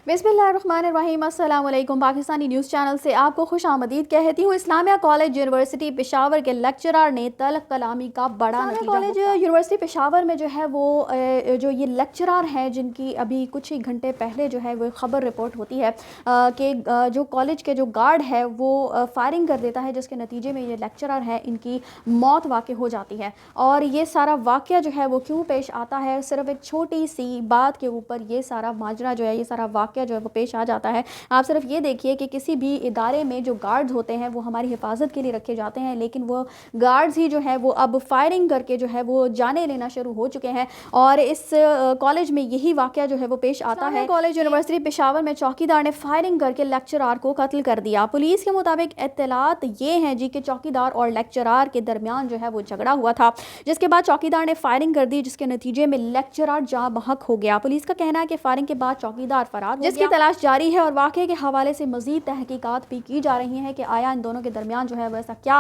बिस्मिल्लाहिर्रहमानिर्रहीम। अस्सलाम वालेकुम। पाकिस्तानी न्यूज़ चैनल से आपको खुश आमदीद कहती हूँ। इस्लामिया कॉलेज यूनिवर्सिटी पेशावर के लेक्चरर ने तल्ख कलामी का बड़ा नतीजा कॉलेज यूनिवर्सिटी पेशावर में जो है वो जो ये लेक्चरर हैं जिनकी अभी कुछ ही घंटे पहले जो है वो ख़बर रिपोर्ट होती है कि जो कॉलेज के जो गार्ड है वो फायरिंग कर देता है, जिसके नतीजे में ये लेक्चरर है इनकी मौत वाक़ हो जाती है। और ये सारा वाक़या जो है वो क्यों पेश आता है, सिर्फ एक छोटी सी बात के ऊपर ये सारा माजरा जो है, ये सारा वाक़या जो है वो पेश आ जाता है। आप सिर्फ ये देखिए कि किसी भी इदारे में जो गार्ड्स होते हैं वो हमारी हिफाजत के लिए रखे जाते हैं, लेकिन वो गार्ड्स ही जो है वो अब फायरिंग करके जो है वो जाने लेना शुरू हो चुके हैं। और इस कॉलेज में यही वाक़या जो है वो पेश आता है। कॉलेज यूनिवर्सिटी पेशावर में चौकीदार ने फायरिंग करके लेक्चरार को कत्ल कर दिया। पुलिस के मुताबिक इत्तलात ये हैं जी कि चौकीदार और लेक्चरार के दरमियान जो है वो झगड़ा हुआ था, जिसके बाद चौकीदार ने फायरिंग कर दी, जिसके नतीजे में लेक्चरार जाँ बहक हो गया। पुलिस का कहना है कि फायरिंग के बाद चौकीदार फरार, जिसकी तलाश जारी है और वाक़े के हवाले से मज़ीद तहकीकात भी की जा रही हैं कि आया इन दोनों के दरमियान जो है वैसा क्या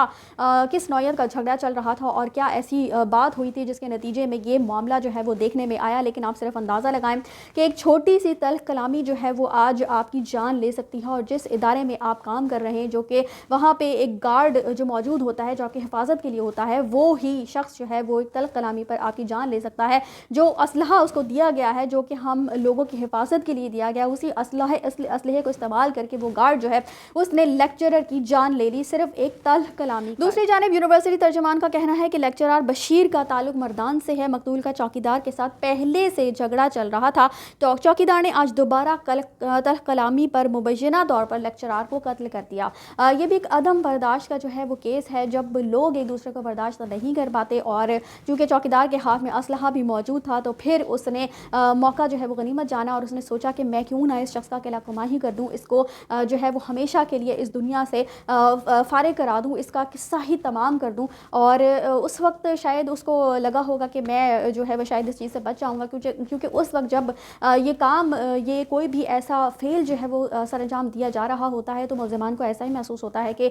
किस नौयत का झगड़ा चल रहा था और क्या ऐसी बात हुई थी जिसके नतीजे में ये मामला जो है वो देखने में आया। लेकिन आप सिर्फ अंदाज़ा लगाएं कि एक छोटी सी तल्ख कलामी जो है वो आज आपकी जान ले सकती है। और जिस इदारे में आप काम कर रहे हैं, जो कि वहाँ पे एक गार्ड जो मौजूद होता है जो आपकी हिफाजत के लिए होता है, वो ही शख्स जो है वो एक तल्ख कलामी पर आपकी जान ले सकता है। जो असलहा उसको दिया गया है, जो कि हम लोगों की हिफाजत के लिए दिया गया, उसी असलहे को इस्तेमाल करके वो गार्ड जो है उसने लेक्चरर की जान ले ली, सिर्फ एक तल्ख कलामी। दूसरी जानिब यूनिवर्सिटी तर्जुमान का कहना है कि लेक्चरर बशीर का ताल्लुक मर्दान से है। मकतूल का चौकीदार के साथ पहले से झगड़ा चल रहा था, तो चौकीदार ने आज दोबारा तल्ख कलामी पर मुबैना तौर पर लेक्चरर को कत्ल कर दिया। ये भी एक अदम बर्दाश्त का जो है वो केस है, जब लोग एक दूसरे को बर्दाश्त नहीं कर पाते। और चूँकि चौकीदार के हाथ में असलहा भी मौजूद था, तो फिर उसने मौका जो है वो गनीमत जाना और उसने सोचा कि मैं क्यों ना इस शख्स का किला कुमाही कर दूं, इसको जो है वो हमेशा के लिए इस दुनिया से फारिग करा दूं, इसका किस्सा ही तमाम कर दूं। और उस वक्त शायद उसको लगा होगा कि मैं जो है वो शायद इस चीज़ से बच जाऊंगा, क्योंकि उस वक्त जब ये काम ये कोई भी ऐसा फेल जो है वो सरअंजाम दिया जा रहा होता है, तो मुल्ज़िमान को ऐसा ही महसूस होता है कि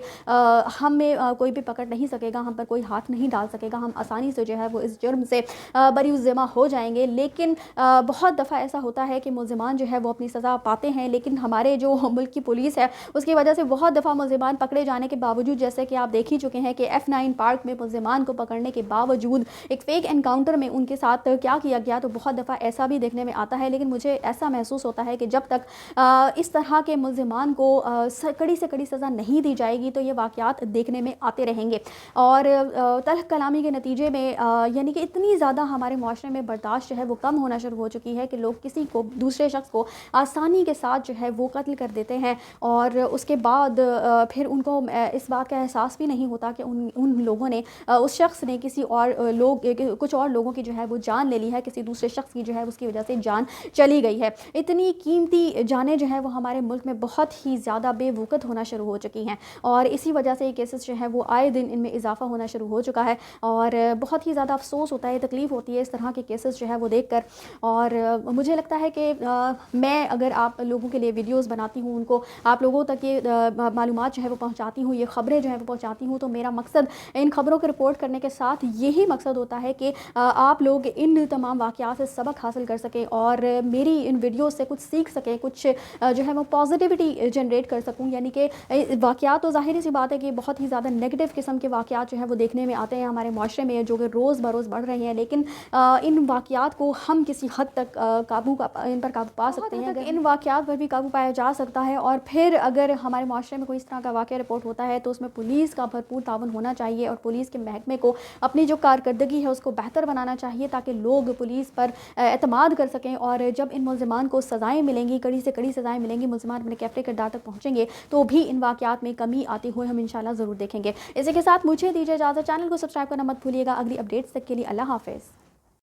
हमें कोई भी पकड़ नहीं सकेगा, हम पर कोई हाथ नहीं डाल सकेगा, हम आसानी से जो है वो इस जुर्म से बरी-उज़्ज़िम्मा हो जाएंगे। लेकिन बहुत दफ़ा ऐसा होता है कि मुल्ज़िमान जो है वो अपनी सज़ा पाते हैं, लेकिन हमारे जो मुल्क की पुलिस है उसकी वजह से बहुत दफ़ा मुल्ज़िमान पकड़े जाने के बावजूद, जैसे कि आप देख ही चुके हैं कि F9 पार्क में मुल्ज़िमान को पकड़ने के बावजूद एक फ़ेक एनकाउंटर में उनके साथ क्या किया गया, तो बहुत दफ़ा ऐसा भी देखने में आता है। लेकिन मुझे ऐसा महसूस होता है कि जब तक इस तरह के मुल्ज़िमान को कड़ी से कड़ी सज़ा नहीं दी जाएगी तो ये वाक़यात देखने में आते रहेंगे। और तल्ख कलामी के नतीजे में यानी कि इतनी ज़्यादा हमारे माशरे में बर्दाश्त जो है वो कम होना शुरू हो चुकी है कि लोग किसी को दूसरे शख्स को आसानी के साथ जो है वो कत्ल कर देते हैं, और उसके बाद फिर उनको इस बात का एहसास भी नहीं होता कि उन लोगों ने उस शख्स ने कुछ और लोगों की जो है वो जान ले ली है, किसी दूसरे शख्स की जो है उसकी वजह से जान चली गई है। इतनी कीमती जानें जो है वो हमारे मुल्क में बहुत ही ज़्यादा बेवकूफ़ होना शुरू हो चुकी हैं, और इसी वजह से ये केसेस जो है वो आए दिन इनमें इजाफा होना शुरू हो चुका है। और बहुत ही ज़्यादा अफसोस होता है, तकलीफ़ होती है इस तरह के केसेस जो है वो देख कर। और मुझे लगता है कि मैं अगर आप लोगों के लिए वीडियोस बनाती हूँ, उनको आप लोगों तक ये मालूमात जो है वो पहुँचाती हूँ, ये ख़बरें जो है वो पहुँचाती हूँ, तो मेरा मकसद इन ख़बरों को रिपोर्ट करने के साथ यही मकसद होता है कि आप लोग इन तमाम वाक़यात से सबक हासिल कर सकें और मेरी इन वीडियोज़ से कुछ सीख सकें, कुछ जो है वो पॉजिटिविटी जनरेट कर सकूँ। यानी कि वाक़यात तो ज़ाहिर सी बात है कि बहुत ही ज़्यादा नेगेटिव किस्म के वाक़यात जो है वो देखने में आते हैं हमारे माशरे में, जो कि रोज़ बरोज़ बढ़ रहे हैं। लेकिन इन वाक़यात को हम किसी हद तक इन पर काबू पा सकते हैं, इन वाक़यात पर भी काबू पाया जा सकता है। और फिर अगर हमारे माशरे में कोई इस तरह का वाक़या रिपोर्ट होता है तो उसमें पुलिस का भरपूर ताउन होना चाहिए और पुलिस के महकमे को अपनी जो कारकर्दगी है उसको बेहतर बनाना चाहिए, ताकि लोग पुलिस पर एतमाद कर सकें। और जब इन मुल्ज़िमान को सज़ाएँ मिलेंगी, कड़ी से कड़ी सज़ाएँ मिलेंगी, मुल्ज़िमान अपने कैफ़े किरदार तक पहुँचेंगे, तो भी इन वाक़यात में कमी आती हुए हम इंशाल्लाह ज़रूर देखेंगे। इसी के साथ मुझे दीजिए इजाज़त। चैनल को सब्सक्राइब करना मत भूलिएगा। अगली अपडेट्स तक के लिए अल्लाह हाफ़िज़।